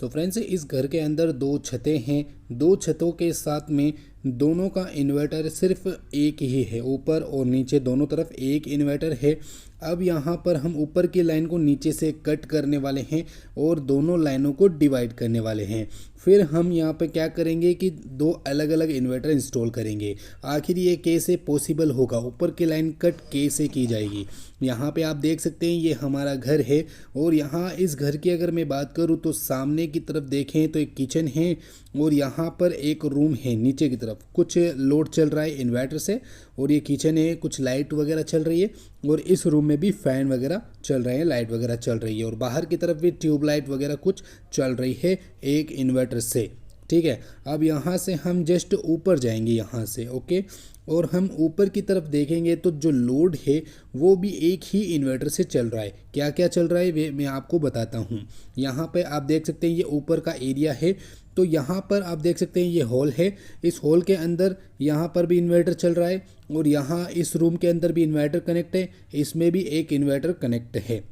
So friends, इस घर के अंदर दो छतें हैं। दो छतों के साथ में दोनों का इन्वर्टर सिर्फ एक ही है। ऊपर और नीचे दोनों तरफ एक इन्वर्टर है। अब यहाँ पर हम ऊपर की लाइन को नीचे से कट करने वाले हैं और दोनों लाइनों को डिवाइड करने वाले हैं। फिर हम यहाँ पे क्या करेंगे कि दो अलग अलग इन्वर्टर इंस्टॉल करेंगे। आखिर ये कैसे पॉसिबल होगा? ऊपर की लाइन कट कैसे की जाएगी? यहाँ पे आप देख सकते हैं ये हमारा घर है और यहाँ इस घर की अगर मैं बात करूँ तो सामने की तरफ देखें तो एक किचन है और यहाँ पर एक रूम है। नीचे की तरफ कुछ लोड चल रहा है इन्वर्टर से और ये किचन है, कुछ लाइट वगैरह चल रही है और इस रूम में भी फ़ैन वगैरह चल रहे हैं, लाइट वगैरह चल रही है और बाहर की तरफ भी ट्यूबलाइट वगैरह कुछ चल रही है एक इन्वर्टर से। ठीक है, अब यहाँ से हम जस्ट ऊपर जाएंगे यहाँ से, ओके। और हम ऊपर की तरफ देखेंगे तो जो लोड है वो भी एक ही इन्वर्टर से चल रहा है। क्या क्या चल रहा है वे मैं आपको बताता हूँ। यहाँ पे आप देख सकते हैं ये ऊपर का एरिया है। तो यहाँ पर आप देख सकते हैं ये हॉल है। इस हॉल के अंदर यहाँ पर भी इन्वर्टर चल रहा है और यहाँ इस रूम के अंदर भी इन्वर्टर कनेक्ट है, इसमें भी एक इन्वर्टर कनेक्ट है।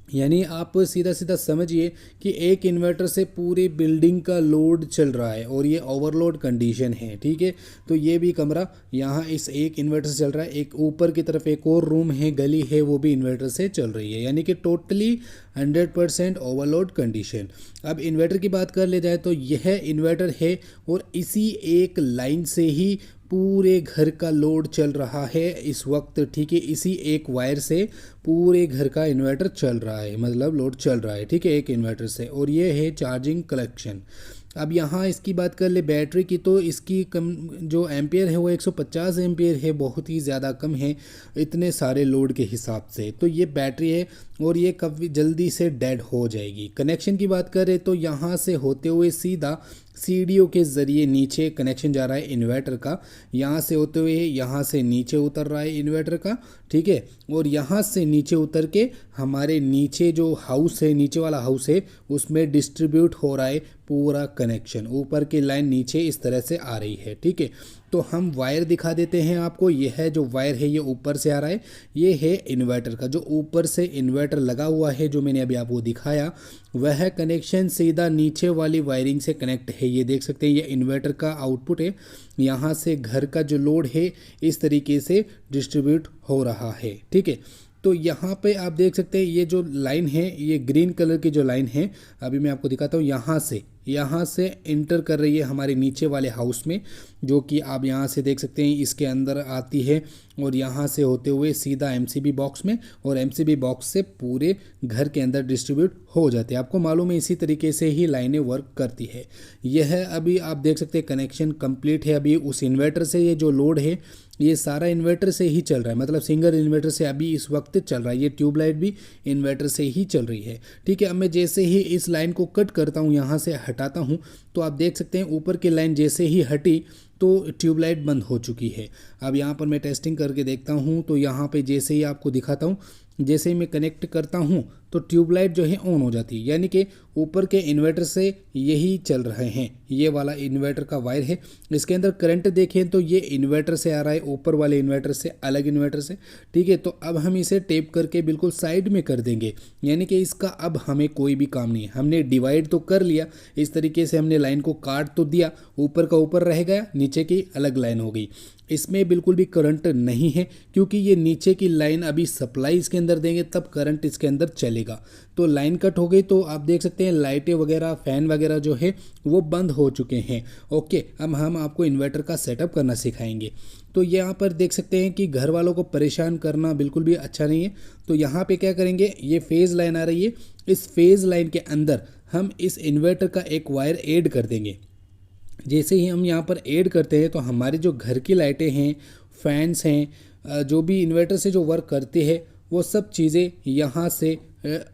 यानी आप सीधा सीधा समझिए कि एक इन्वर्टर से पूरी बिल्डिंग का लोड चल रहा है और ये ओवरलोड कंडीशन है। ठीक है, तो ये भी कमरा यहाँ इस एक इन्वर्टर से चल रहा है। एक ऊपर की तरफ एक और रूम है, गली है, वो भी इन्वर्टर से चल रही है। यानी कि टोटली 100% ओवरलोड कंडीशन। अब इन्वर्टर की बात कर ले जाए तो यह इन्वर्टर है और इसी एक लाइन से ही पूरे घर का लोड चल रहा है इस वक्त। ठीक है, इसी एक वायर से पूरे घर का इन्वर्टर चल रहा है, मतलब लोड चल रहा है। ठीक है, एक इन्वर्टर से। और ये है चार्जिंग कलेक्शन। अब यहाँ इसकी बात कर ले बैटरी की तो इसकी कम जो एम्पियर है वो 150 एम्पियर है, बहुत ही ज़्यादा कम है इतने सारे लोड के हिसाब से। तो ये बैटरी है और ये कभी जल्दी से डेड हो जाएगी। कनेक्शन की बात करें तो यहाँ से होते हुए सीधा सीढ़ियों के ज़रिए नीचे कनेक्शन जा रहा है इन्वर्टर का। यहाँ से होते हुए यहाँ से नीचे उतर रहा है इन्वर्टर का। ठीक है, और यहाँ से नीचे उतर के हमारे नीचे जो हाउस है, नीचे वाला हाउस है, उसमें डिस्ट्रीब्यूट हो रहा है पूरा कनेक्शन। ऊपर की लाइन नीचे इस तरह से आ रही है। ठीक है, तो हम वायर दिखा देते हैं आपको। ये है जो वायर है ये ऊपर से आ रहा है, ये है इन्वर्टर का। जो ऊपर से इन्वर्टर लगा हुआ है जो मैंने अभी आपको दिखाया, वह कनेक्शन सीधा नीचे वाली वायरिंग से कनेक्ट है। ये देख सकते हैं ये इन्वर्टर का आउटपुट है। यहाँ से घर का जो लोड है इस तरीके से डिस्ट्रीब्यूट हो रहा है। ठीक है, तो यहाँ पे आप देख सकते हैं ये जो लाइन है, ये ग्रीन कलर की जो लाइन है, अभी मैं आपको दिखाता हूँ। यहाँ से इंटर कर रही है हमारे नीचे वाले हाउस में, जो कि आप यहाँ से देख सकते हैं इसके अंदर आती है और यहाँ से होते हुए सीधा एमसीबी बॉक्स में और एमसीबी बॉक्स से पूरे घर के अंदर डिस्ट्रीब्यूट हो जाते हैं। आपको मालूम है इसी तरीके से ही लाइनें वर्क करती है। यह अभी आप देख सकते हैं कनेक्शन कंप्लीट है। अभी उस इन्वर्टर से ये जो लोड है ये सारा इन्वर्टर से ही चल रहा है, मतलब सिंगल इन्वर्टर से अभी इस वक्त चल रहा है। ये ट्यूबलाइट भी इन्वर्टर से ही चल रही है। ठीक है, अब मैं जैसे ही इस लाइन को कट करता हूँ, यहाँ से हटाता हूँ, तो आप देख सकते हैं ऊपर की लाइन जैसे ही हटी तो ट्यूबलाइट बंद हो चुकी है। अब यहाँ पर मैं टेस्टिंग करके देखता हूँ तो यहाँ पे जैसे ही आपको दिखाता हूँ, जैसे ही मैं कनेक्ट करता हूँ तो ट्यूबलाइट जो है ऑन हो जाती है। यानी कि ऊपर के इन्वर्टर से यही चल रहे हैं। ये वाला इन्वर्टर का वायर है, इसके अंदर करंट देखें तो ये इन्वर्टर से आ रहा है, ऊपर वाले इन्वर्टर से, अलग इन्वर्टर से। ठीक है, तो अब हम इसे टेप करके बिल्कुल साइड में कर देंगे। यानी कि इसका अब हमें कोई भी काम नहीं है। हमने डिवाइड तो कर लिया, इस तरीके से हमने लाइन को काट तो दिया, ऊपर का ऊपर रह गया, नीचे की अलग लाइन हो गई। इसमें बिल्कुल भी करंट नहीं है क्योंकि ये नीचे की लाइन अभी सप्लाई इसके अंदर देंगे तब करंट इसके अंदर चलेगा। तो लाइन कट हो गई तो आप देख सकते हैं लाइटें वगैरह, फैन वगैरह जो है वो बंद हो चुके हैं। ओके, अब हम आपको इन्वर्टर का सेटअप करना सिखाएंगे। तो यहाँ पर देख सकते हैं कि घर वालों को परेशान करना बिल्कुल भी अच्छा नहीं है। तो यहाँ पे क्या करेंगे, ये फेज़ लाइन आ रही है, इस फेज़ लाइन के अंदर हम इस इन्वर्टर का एक वायर ऐड कर देंगे। जैसे ही हम यहाँ पर ऐड करते हैं तो हमारी जो घर की लाइटें हैं, फैंस हैं, जो भी इन्वर्टर से जो वर्क करते हैं वो सब चीज़ें यहाँ से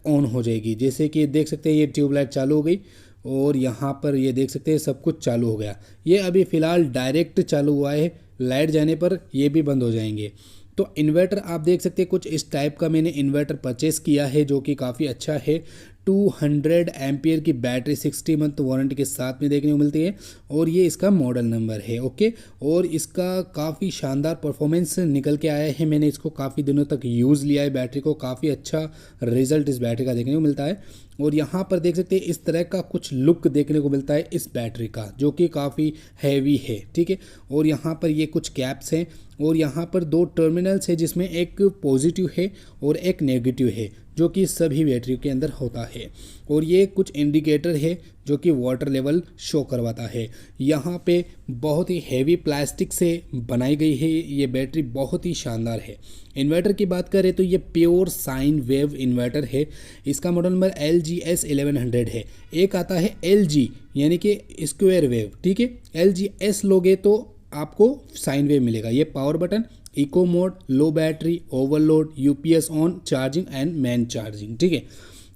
ऑन हो जाएगी। जैसे कि देख सकते हैं ये ट्यूबलाइट चालू हो गई और यहाँ पर ये देख सकते हैं सब कुछ चालू हो गया। ये अभी फ़िलहाल डायरेक्ट चालू हुआ है, लाइट जाने पर ये भी बंद हो जाएंगे। तो इन्वर्टर आप देख सकते हैं कुछ इस टाइप का मैंने इन्वर्टर परचेस किया है जो कि काफ़ी अच्छा है। 200 एम्पियर की बैटरी 60 मंथ वारंटी के साथ में देखने को मिलती है और ये इसका मॉडल नंबर है। ओके, और इसका काफ़ी शानदार परफॉर्मेंस निकल के आया है। मैंने इसको काफ़ी दिनों तक यूज़ लिया है, बैटरी को काफ़ी अच्छा रिजल्ट इस बैटरी का देखने को मिलता है। और यहाँ पर देख सकते हैं इस तरह का कुछ लुक देखने को मिलता है इस बैटरी का, जो कि काफ़ी हैवी है। ठीक है, और यहाँ पर ये कुछ कैप्स हैं और यहाँ पर 2 टर्मिनल्स है जिसमें एक पॉजिटिव है और एक नेगेटिव है, जो कि सभी बैटरी के अंदर होता है। और ये कुछ इंडिकेटर है जो कि वाटर लेवल शो करवाता है। यहाँ पे बहुत ही हैवी प्लास्टिक से बनाई गई है ये बैटरी, बहुत ही शानदार है। इन्वर्टर की बात करें तो ये प्योर साइन वेव इन्वर्टर है। इसका मॉडल नंबर LGS 1100 है। एक आता है LG यानी कि स्क्वायर वेव। ठीक है, LGS लोगे तो आपको साइन वेव मिलेगा। ये power button, eco mode, low battery, overload, UPS on, charging and main charging. ठीक है,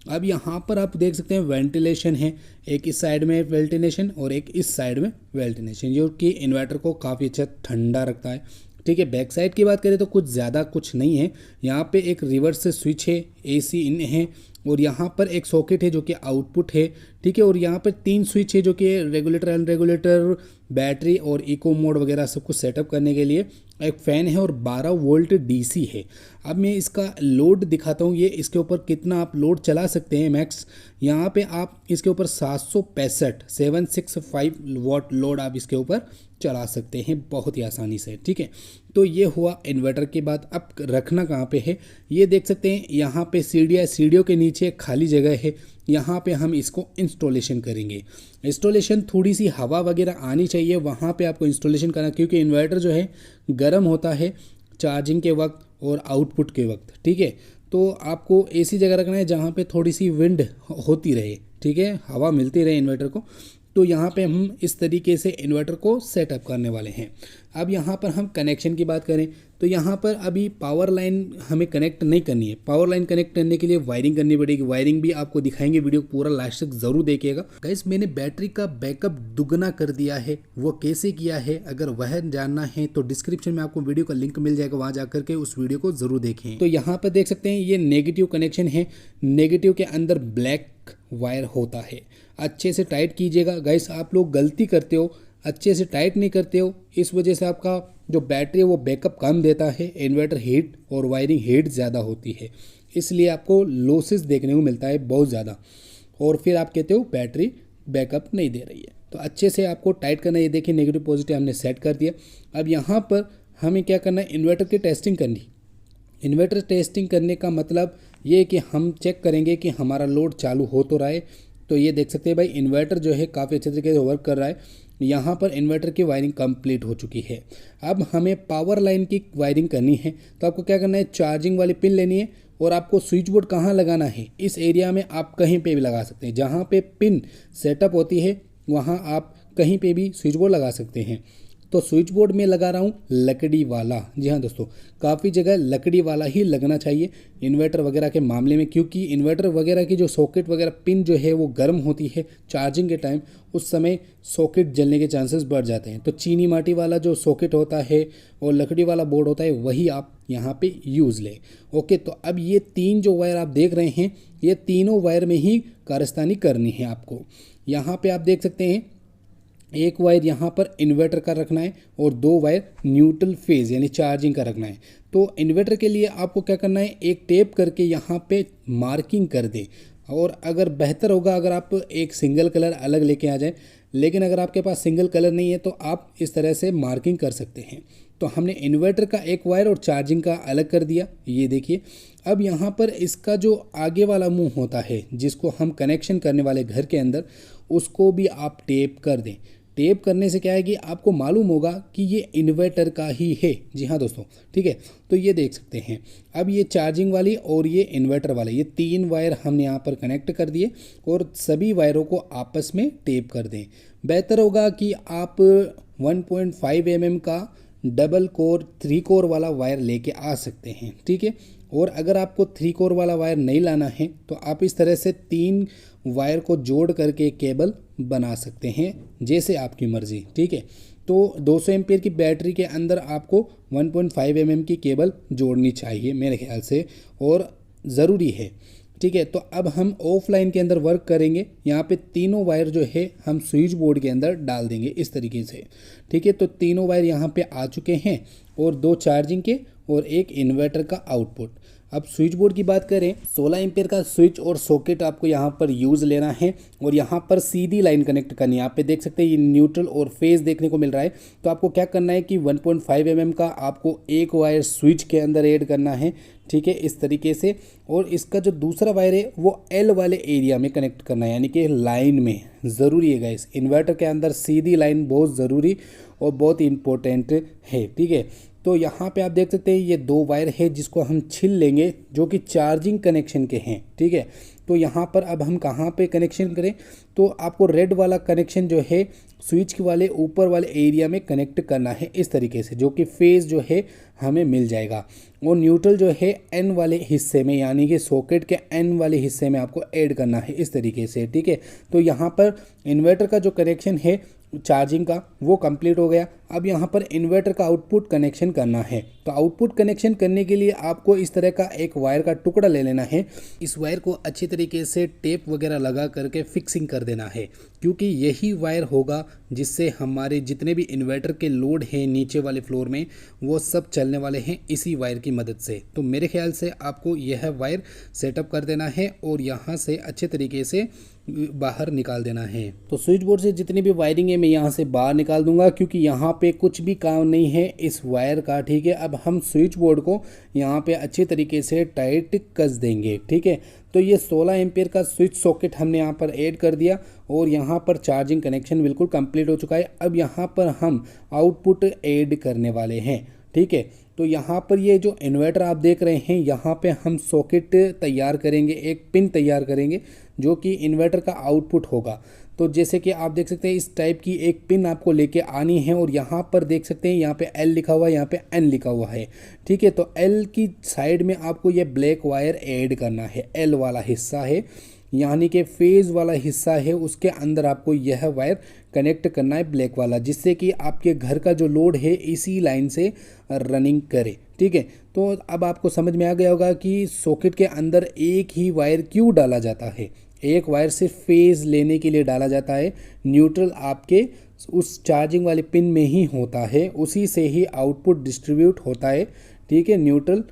अब यहाँ पर आप देख सकते हैं वेंटिलेशन है, एक इस साइड में वेंटिलेशन और एक इस साइड में वेंटिलेशन, जो कि इन्वर्टर को काफ़ी अच्छा ठंडा रखता है। ठीक है, बैक साइड की बात करें तो कुछ ज़्यादा कुछ नहीं है। यहाँ पे एक रिवर्स स्विच है, AC इन है और यहाँ पर एक सॉकेट है जो कि आउटपुट है। ठीक है, और यहाँ पर 3 स्विच है जो कि रेगुलेटर, अनरेगुलेटर, बैटरी और इको मोड वगैरह सब कुछ सेटअप करने के लिए। एक फ़ैन है और 12 वोल्ट DC है। अब मैं इसका लोड दिखाता हूँ, ये इसके ऊपर कितना आप लोड चला सकते हैं मैक्स। यहाँ पे आप इसके ऊपर 765 वाट लोड आप इसके ऊपर चला सकते हैं बहुत ही आसानी से। ठीक है, तो ये हुआ इन्वर्टर की बात। अब रखना कहाँ पे है ये देख सकते हैं, यहाँ पे सीढ़ियाँ, सीढ़ियों के नीचे खाली जगह है, यहाँ पे हम इसको इंस्टॉलेशन करेंगे। इंस्टॉलेशन थोड़ी सी हवा वगैरह आनी चाहिए, वहाँ पे आपको इंस्टॉलेशन करना, क्योंकि इन्वर्टर जो है गर्म होता है चार्जिंग के वक्त और आउटपुट के वक्त। ठीक है, तो आपको ऐसी जगह रखना है जहाँ पे थोड़ी सी विंड होती रहे। ठीक है, हवा मिलती रहे इन्वर्टर को। तो यहाँ पे हम इस तरीके से इन्वर्टर को सेटअप करने वाले हैं। अब यहाँ पर हम कनेक्शन की बात करें तो यहाँ पर अभी पावर लाइन हमें कनेक्ट नहीं करनी है। पावर लाइन कनेक्ट करने के लिए वायरिंग करनी पड़ेगी। वायरिंग भी आपको दिखाएंगे, वीडियो पूरा लास्ट तक ज़रूर देखिएगा। गाइस, मैंने बैटरी का बैकअप दुगना कर दिया है, वो कैसे किया है अगर वह जानना है तो डिस्क्रिप्शन में आपको वीडियो का लिंक मिल जाएगा, वहाँ जाकर के उस वीडियो को ज़रूर देखें। तो यहाँ पर देख सकते हैं ये नेगेटिव कनेक्शन है। नेगेटिव के अंदर ब्लैक वायर होता है, अच्छे से टाइट कीजिएगा। गाइस, आप लोग गलती करते हो, अच्छे से टाइट नहीं करते हो, इस वजह से आपका जो बैटरी है वो बैकअप कम देता है, इन्वर्टर हीट और वायरिंग हीट ज़्यादा होती है, इसलिए आपको लॉसेस देखने को मिलता है बहुत ज़्यादा, और फिर आप कहते हो बैटरी बैकअप नहीं दे रही है। तो अच्छे से आपको टाइट करना है। ये देखिए नेगेटिव पॉजिटिव हमने सेट कर दिया। अब यहाँ पर हमें क्या करना है, इन्वर्टर की टेस्टिंग करनी। इन्वर्टर टेस्टिंग करने का मतलब ये कि हम चेक करेंगे कि हमारा लोड चालू हो तो रहा है। तो ये देख सकते हैं भाई, इन्वर्टर जो है काफ़ी अच्छे तरीके से वर्क कर रहा है। यहाँ पर इन्वर्टर की वायरिंग कंप्लीट हो चुकी है। अब हमें पावर लाइन की वायरिंग करनी है। तो आपको क्या करना है, चार्जिंग वाली पिन लेनी है और आपको स्विच बोर्ड कहाँ लगाना है, इस एरिया में आप कहीं पे भी लगा सकते हैं। जहाँ पे पिन सेटअप होती है वहाँ आप कहीं पे भी स्विच बोर्ड लगा सकते हैं। तो स्विच बोर्ड में लगा रहा हूँ लकड़ी वाला। जी हाँ दोस्तों, काफ़ी जगह लकड़ी वाला ही लगना चाहिए इन्वर्टर वगैरह के मामले में, क्योंकि इन्वर्टर वगैरह की जो सॉकेट वगैरह पिन जो है वो गर्म होती है चार्जिंग के टाइम, उस समय सॉकेट जलने के चांसेस बढ़ जाते हैं। तो चीनी माटी वाला जो सॉकेट होता है और लकड़ी वाला बोर्ड होता है वही आप यहाँ पे यूज़ लें। ओके, तो अब ये 3 जो वायर आप देख रहे हैं, ये तीनों वायर में ही कारस्तानी करनी है आपको। यहाँ पे आप देख सकते हैं एक वायर यहाँ पर इन्वर्टर का रखना है और 2 वायर न्यूट्रल फेज यानी चार्जिंग का रखना है। तो इन्वर्टर के लिए आपको क्या करना है, एक टेप करके यहाँ पे मार्किंग कर दें, और अगर बेहतर होगा अगर आप एक सिंगल कलर अलग लेके आ जाए, लेकिन अगर आपके पास सिंगल कलर नहीं है तो आप इस तरह से मार्किंग कर सकते हैं। तो हमने इन्वर्टर का एक वायर और चार्जिंग का अलग कर दिया, ये देखिए। अब यहाँ पर इसका जो आगे वाला मुंह होता है जिसको हम कनेक्शन करने वाले घर के अंदर, उसको भी आप टेप कर दें। टेप करने से क्या है कि आपको मालूम होगा कि ये इन्वर्टर का ही है। जी हाँ दोस्तों, ठीक है। तो ये देख सकते हैं, अब ये चार्जिंग वाली और ये इन्वर्टर वाला, ये 3 वायर हमने यहाँ पर कनेक्ट कर दिए और सभी वायरों को आपस में टेप कर दें। बेहतर होगा कि आप 1.5 mm का डबल कोर 3 कोर वाला वायर लेके आ सकते हैं, ठीक है। और अगर आपको 3 कोर वाला वायर नहीं लाना है तो आप इस तरह से 3 वायर को जोड़ करके केबल बना सकते हैं, जैसे आपकी मर्ज़ी, ठीक है। तो 200 एम्पीयर की बैटरी के अंदर आपको 1.5 mm की केबल जोड़नी चाहिए मेरे ख्याल से, और ज़रूरी है, ठीक है। तो अब हम ऑफलाइन के अंदर वर्क करेंगे। यहाँ पे तीनों वायर जो है हम स्विच बोर्ड के अंदर डाल देंगे इस तरीके से, ठीक है। तो तीनों वायर यहाँ पे आ चुके हैं और 2 चार्जिंग के और एक इन्वर्टर का आउटपुट। अब स्विच बोर्ड की बात करें, 16 एम्पियर का स्विच और सॉकेट आपको यहाँ पर यूज़ लेना है और यहाँ पर सीधी लाइन कनेक्ट करनी है। यहाँ पे देख सकते हैं ये न्यूट्रल और फेज देखने को मिल रहा है। तो आपको क्या करना है कि 1.5 mm का आपको एक वायर स्विच के अंदर ऐड करना है, ठीक है, इस तरीके से। और इसका जो दूसरा वायर है वो एल वाले एरिया में कनेक्ट करना है, यानी कि लाइन में। ज़रूरी है गाइस, इन्वर्टर के अंदर सीधी लाइन बहुत ज़रूरी और बहुत इंपॉर्टेंट है, ठीक है। तो यहाँ पे आप देख सकते हैं ये 2 वायर है जिसको हम छील लेंगे, जो कि चार्जिंग कनेक्शन के हैं, ठीक है। तो यहाँ पर अब हम कहाँ पे कनेक्शन करें, तो आपको रेड वाला कनेक्शन जो है स्विच के वाले ऊपर वाले एरिया में कनेक्ट करना है इस तरीके से, जो कि फेज जो है हमें मिल जाएगा। और न्यूट्रल जो है एन वाले हिस्से में, यानी कि सॉकेट के एन वाले हिस्से में आपको ऐड करना है इस तरीके से, ठीक है। तो यहाँ पर इन्वर्टर का जो कनेक्शन है चार्जिंग का वो कंप्लीट हो गया। अब यहाँ पर इन्वर्टर का आउटपुट कनेक्शन करना है। तो आउटपुट कनेक्शन करने के लिए आपको इस तरह का एक वायर का टुकड़ा ले लेना है। इस वायर को अच्छी तरीके से टेप वगैरह लगा करके फिक्सिंग कर देना है, क्योंकि यही वायर होगा जिससे हमारे जितने भी इन्वर्टर के लोड हैं नीचे वाले फ्लोर में वो सब चलने वाले हैं इसी वायर की मदद से। तो मेरे ख्याल से आपको यह वायर सेटअप कर देना है और यहाँ से अच्छे तरीके से बाहर निकाल देना है। तो स्विच बोर्ड से जितनी भी वायरिंग है मैं यहाँ से बाहर निकाल दूंगा, क्योंकि यहाँ पे कुछ भी काम नहीं है इस वायर का, ठीक है। अब हम स्विच बोर्ड को यहाँ पे अच्छे तरीके से टाइट कस देंगे, ठीक है। तो ये 16 एम्पियर का स्विच सॉकेट हमने यहाँ पर ऐड कर दिया और यहाँ पर चार्जिंग कनेक्शन बिल्कुल कंप्लीट हो चुका है। अब यहाँ पर हम आउटपुट ऐड करने वाले हैं, ठीक है। तो यहाँ पर ये जो इन्वर्टर आप देख रहे हैं, यहाँ पे हम सॉकेट तैयार करेंगे, एक पिन तैयार करेंगे जो कि इन्वर्टर का आउटपुट होगा। तो जैसे कि आप देख सकते हैं इस टाइप की एक पिन आपको लेके आनी है और यहाँ पर देख सकते हैं यहाँ पे एल लिखा हुआ है, यहाँ पे एन लिखा हुआ है, ठीक है। तो एल की साइड में आपको ये ब्लैक वायर ऐड करना है, एल वाला हिस्सा है यानी कि फेज वाला हिस्सा है, उसके अंदर आपको यह वायर कनेक्ट करना है ब्लैक वाला, जिससे कि आपके घर का जो लोड है इसी लाइन से रनिंग करे, ठीक है। तो अब आपको समझ में आ गया होगा कि सॉकेट के अंदर एक ही वायर क्यों डाला जाता है। एक वायर सिर्फ फेज लेने के लिए डाला जाता है, न्यूट्रल आपके उस चार्जिंग वाले पिन में ही होता है, उसी से ही आउटपुट डिस्ट्रीब्यूट होता है, ठीक है। न्यूट्रल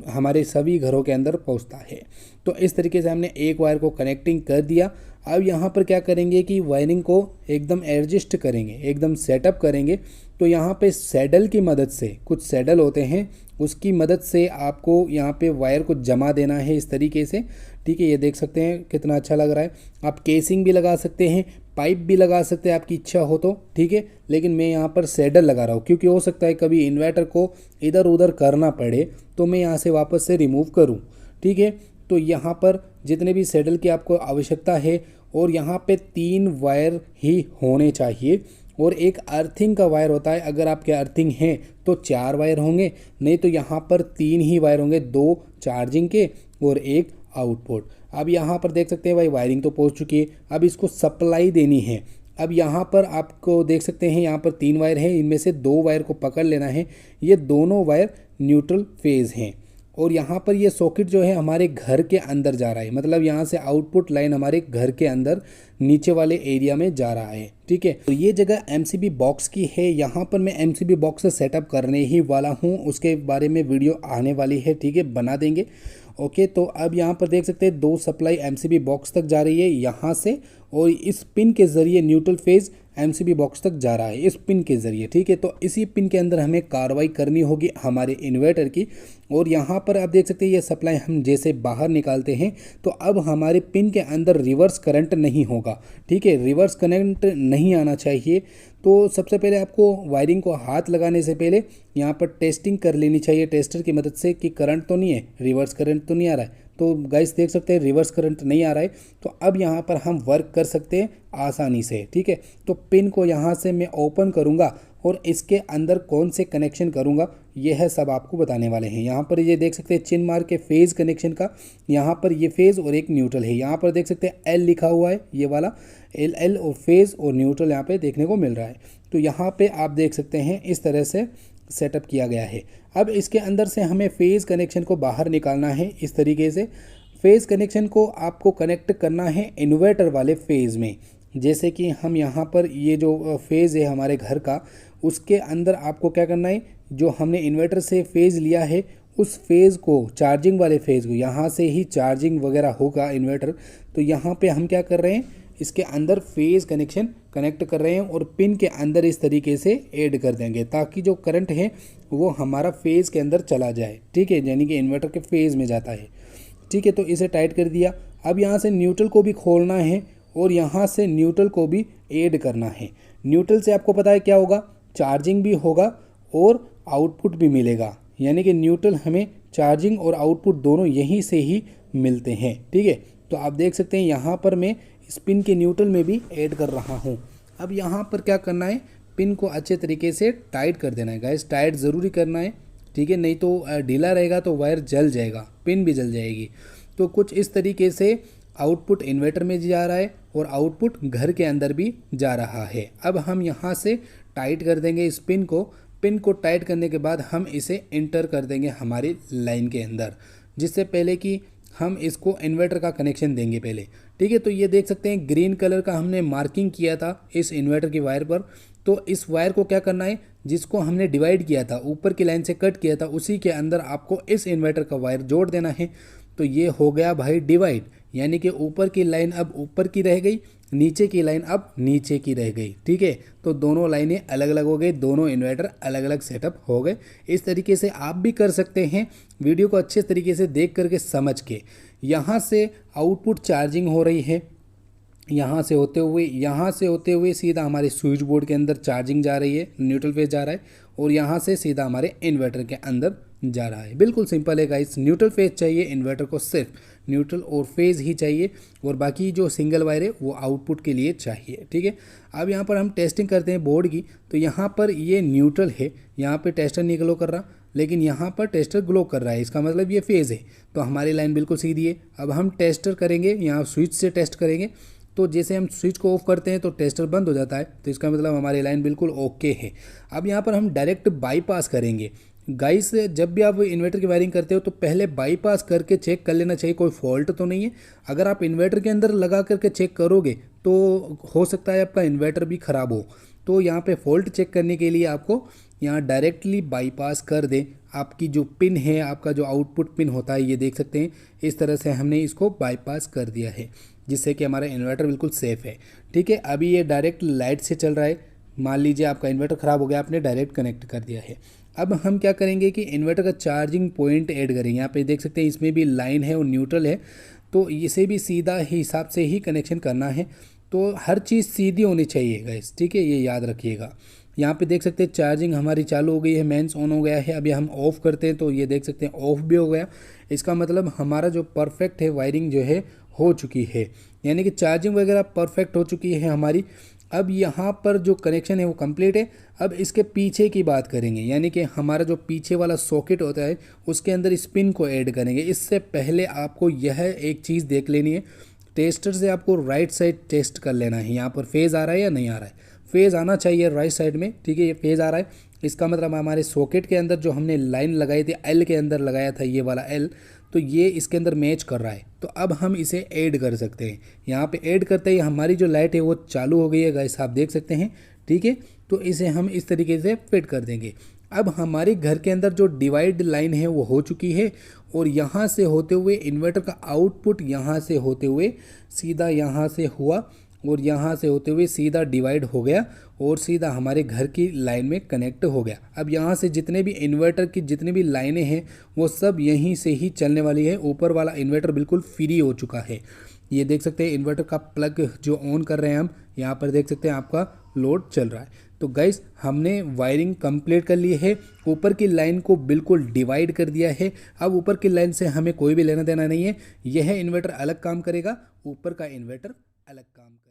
हमारे सभी घरों के अंदर पहुंचता है। तो इस तरीके से हमने एक वायर को कनेक्टिंग कर दिया। अब यहाँ पर क्या करेंगे कि वायरिंग को एकदम एडजस्ट करेंगे, एकदम सेटअप करेंगे। तो यहाँ पे सैडल की मदद से, कुछ सैडल होते हैं उसकी मदद से आपको यहाँ पे वायर को जमा देना है इस तरीके से, ठीक है। ये देख सकते हैं कितना अच्छा लग रहा है। आप केसिंग भी लगा सकते हैं, पाइप भी लगा सकते हैं आपकी इच्छा हो तो, ठीक है। लेकिन मैं यहाँ पर सैडल लगा रहा हूँ क्योंकि हो सकता है कभी इन्वर्टर को इधर उधर करना पड़े तो मैं यहाँ से वापस से रिमूव करूँ, ठीक है। तो यहाँ पर जितने भी सैडल की आपको आवश्यकता है और यहाँ पे 3 वायर ही होने चाहिए और एक अर्थिंग का वायर होता है। अगर आपके अर्थिंग हैं तो 4 वायर होंगे, नहीं तो यहाँ पर 3 ही वायर होंगे, 2 चार्जिंग के और एक आउटपुट। अब यहाँ पर देख सकते हैं भाई वायरिंग तो पहुँच चुकी है, अब इसको सप्लाई देनी है। अब यहाँ पर आपको देख सकते हैं यहाँ पर 3 वायर हैं, इनमें से 2 वायर को पकड़ लेना है। ये दोनों वायर न्यूट्रल फेज हैं और यहाँ पर ये सॉकेट जो है हमारे घर के अंदर जा रहा है, मतलब यहाँ से आउटपुट लाइन हमारे घर के अंदर नीचे वाले एरिया में जा रहा है, ठीक है। तो ये जगह एमसीबी बॉक्स की है, यहाँ पर मैं एमसीबी बॉक्स से सेटअप करने ही वाला हूँ, उसके बारे में वीडियो आने वाली है, ठीक है, बना देंगे। ओके, तो अब यहाँ पर देख सकते हैं 2 सप्लाई एमसीबी बॉक्स तक जा रही है यहाँ से और इस पिन के ज़रिए न्यूट्रल फेज एमसीबी बॉक्स तक जा रहा है इस पिन के ज़रिए, ठीक है। तो इसी पिन के अंदर हमें कार्रवाई करनी होगी हमारे इन्वर्टर की। और यहाँ पर आप देख सकते हैं ये सप्लाई हम जैसे बाहर निकालते हैं तो अब हमारे पिन के अंदर रिवर्स करंट नहीं होगा, ठीक है। रिवर्स करंट नहीं आना चाहिए। तो सबसे पहले आपको वायरिंग को हाथ लगाने से पहले यहाँ पर टेस्टिंग कर लेनी चाहिए टेस्टर की मदद से कि करंट तो नहीं है, रिवर्स करंट तो नहीं आ रहा है। तो गाइस देख सकते हैं रिवर्स करंट नहीं आ रहा है, तो अब यहाँ पर हम वर्क कर सकते हैं आसानी से, ठीक है। तो पिन को यहाँ से मैं ओपन करूँगा और इसके अंदर कौन से कनेक्शन करूँगा यह सब आपको बताने वाले हैं। यहाँ पर ये देख सकते हैं चिन्ह मार के फेज़ कनेक्शन का, यहाँ पर ये फेज़ और एक न्यूट्रल है। यहाँ पर देख सकते हैं एल लिखा हुआ है, ये वाला एल और फेज़ और न्यूट्रल यहाँ पे देखने को मिल रहा है। तो यहाँ पे आप देख सकते हैं इस तरह से सेटअप किया गया है। अब इसके अंदर से हमें फेज़ कनेक्शन को बाहर निकालना है इस तरीके से। फेज़ कनेक्शन को आपको कनेक्ट करना है इन्वर्टर वाले फेज़ में। जैसे कि हम यहाँ पर ये जो फेज़ है हमारे घर का, उसके अंदर आपको क्या करना है, जो हमने इन्वर्टर से फेज़ लिया है उस फेज़ को, चार्जिंग वाले फेज़ को, यहाँ से ही चार्जिंग वगैरह होगा इन्वर्टर। तो यहाँ पे हम क्या कर रहे हैं, इसके अंदर फेज़ कनेक्शन कनेक्ट कर रहे हैं और पिन के अंदर इस तरीके से ऐड कर देंगे ताकि जो करंट है वो हमारा फेज़ के अंदर चला जाए। ठीक है, यानी कि इन्वर्टर के फेज़ में जाता है। ठीक है, तो इसे टाइट कर दिया। अब यहाँ से न्यूट्रल को भी खोलना है और यहाँ से न्यूट्रल को भी ऐड करना है। न्यूट्रल से आपको पता है क्या होगा, चार्जिंग भी होगा और आउटपुट भी मिलेगा। यानी कि न्यूट्रल हमें चार्जिंग और आउटपुट दोनों यहीं से ही मिलते हैं। ठीक है, तो आप देख सकते हैं यहाँ पर मैं इस पिन के न्यूट्रल में भी ऐड कर रहा हूँ। अब यहाँ पर क्या करना है, पिन को अच्छे तरीके से टाइट कर देना है गाइस, टाइट ज़रूरी करना है। ठीक है, नहीं तो ढीला रहेगा तो वायर जल जाएगा, पिन भी जल जाएगी। तो कुछ इस तरीके से आउटपुट इन्वर्टर में जा रहा है और आउटपुट घर के अंदर भी जा रहा है। अब हम यहाँ से टाइट कर देंगे इस पिन को। पिन को टाइट करने के बाद हम इसे इंटर कर देंगे हमारी लाइन के अंदर, जिससे पहले कि हम इसको इन्वर्टर का कनेक्शन देंगे पहले। ठीक है, तो ये देख सकते हैं ग्रीन कलर का हमने मार्किंग किया था इस इन्वर्टर की वायर पर। तो इस वायर को क्या करना है, जिसको हमने डिवाइड किया था, ऊपर की लाइन से कट किया था, उसी के अंदर आपको इस इन्वर्टर का वायर जोड़ देना है। तो ये हो गया भाई डिवाइड, यानी कि ऊपर की लाइन अब ऊपर की रह गई, नीचे की लाइन अब नीचे की रह गई। ठीक है, तो दोनों लाइनें अलग अलग हो गई, दोनों इन्वर्टर अलग अलग सेटअप हो गए। इस तरीके से आप भी कर सकते हैं, वीडियो को अच्छे तरीके से देख करके समझ के। यहाँ से आउटपुट चार्जिंग हो रही है, यहाँ से होते हुए सीधा हमारे स्विच बोर्ड के अंदर चार्जिंग जा रही है, न्यूट्रल फेज जा रहा है, और यहाँ से सीधा हमारे इन्वर्टर के अंदर जा रहा है। बिल्कुल सिंपल है गाइस, न्यूट्रल फेज चाहिए इन्वर्टर को, सिर्फ न्यूट्रल और फेज ही चाहिए, और बाकी जो सिंगल वायर है वो आउटपुट के लिए चाहिए। ठीक है, अब यहाँ पर हम टेस्टिंग करते हैं बोर्ड की। तो यहाँ पर ये न्यूट्रल है, यहाँ पे टेस्टर नहीं ग्लो कर रहा, लेकिन यहाँ पर टेस्टर ग्लो कर रहा है, इसका मतलब ये फेज़ है। तो हमारी लाइन बिल्कुल सीधी है। अब हम टेस्टर करेंगे, यहाँ स्विच से टेस्ट करेंगे। तो जैसे हम स्विच को ऑफ करते हैं तो टेस्टर बंद हो जाता है, तो इसका मतलब हमारी लाइन बिल्कुल ओके है। अब यहाँ पर हम डायरेक्ट बाईपास करेंगे। गाइस, जब भी आप इन्वर्टर की वायरिंग करते हो तो पहले बाईपास करके चेक कर लेना चाहिए कोई फॉल्ट तो नहीं है। अगर आप इन्वर्टर के अंदर लगा करके चेक करोगे तो हो सकता है आपका इन्वर्टर भी ख़राब हो। तो यहाँ पे फॉल्ट चेक करने के लिए आपको यहाँ डायरेक्टली बाईपास कर दें। आपकी जो पिन है, आपका जो आउटपुट पिन होता है, ये देख सकते हैं इस तरह से हमने इसको बाईपास कर दिया है, जिससे कि हमारा इन्वर्टर बिल्कुल सेफ़ है। ठीक है, अभी ये डायरेक्ट लाइट से चल रहा है। मान लीजिए आपका इन्वर्टर ख़राब हो गया, आपने डायरेक्ट कनेक्ट कर दिया है। अब हम क्या करेंगे कि इन्वर्टर का चार्जिंग पॉइंट ऐड करेंगे। यहाँ पे देख सकते हैं इसमें भी लाइन है और न्यूट्रल है, तो इसे भी सीधा ही हिसाब से ही कनेक्शन करना है। तो हर चीज़ सीधी होनी चाहिए गाइस, ठीक है, ये याद रखिएगा। यहाँ पे देख सकते हैं चार्जिंग हमारी चालू हो गई है, मेंस ऑन हो गया है। अभी हम ऑफ़ करते हैं तो ये देख सकते हैं ऑफ़ भी हो गया। इसका मतलब हमारा जो परफेक्ट है वायरिंग जो है हो चुकी है, यानी कि चार्जिंग वगैरह परफेक्ट हो चुकी है हमारी। अब यहाँ पर जो कनेक्शन है वो कंप्लीट है। अब इसके पीछे की बात करेंगे, यानी कि हमारा जो पीछे वाला सॉकेट होता है उसके अंदर स्पिन को ऐड करेंगे। इससे पहले आपको यह एक चीज़ देख लेनी है, टेस्टर से आपको राइट साइड टेस्ट कर लेना है। यहाँ पर फेज़ आ रहा है या नहीं आ रहा है, फेज़ आना चाहिए राइट साइड में। ठीक है, ये फेज़ आ रहा है, इसका मतलब हमारे सॉकेट के अंदर जो हमने लाइन लगाई थी, एल के अंदर लगाया था ये वाला एल, तो ये इसके अंदर मैच कर रहा है। तो अब हम इसे ऐड कर सकते हैं। यहाँ पे ऐड करते ही हमारी जो लाइट है वो चालू हो गई है गाइस, आप देख सकते हैं। ठीक है, तो इसे हम इस तरीके से फिट कर देंगे। अब हमारे घर के अंदर जो डिवाइड लाइन है वो हो चुकी है, और यहाँ से होते हुए इन्वर्टर का आउटपुट यहाँ से होते हुए सीधा यहाँ से हुआ, और यहाँ से होते हुए सीधा डिवाइड हो गया और सीधा हमारे घर की लाइन में कनेक्ट हो गया। अब यहाँ से जितने भी इन्वर्टर की जितनी भी लाइनें हैं वो सब यहीं से ही चलने वाली है। ऊपर वाला इन्वर्टर बिल्कुल फ्री हो चुका है। ये देख सकते हैं इन्वर्टर का प्लग जो ऑन कर रहे हैं हम, यहाँ पर देख सकते हैं आपका लोड चल रहा है। तो गाइस, हमने वायरिंग कंप्लीट कर ली है, ऊपर की लाइन को बिल्कुल डिवाइड कर दिया है। अब ऊपर की लाइन से हमें कोई भी लेना देना नहीं है। यह इन्वर्टर अलग काम करेगा, ऊपर का इन्वर्टर अलग काम करेगा।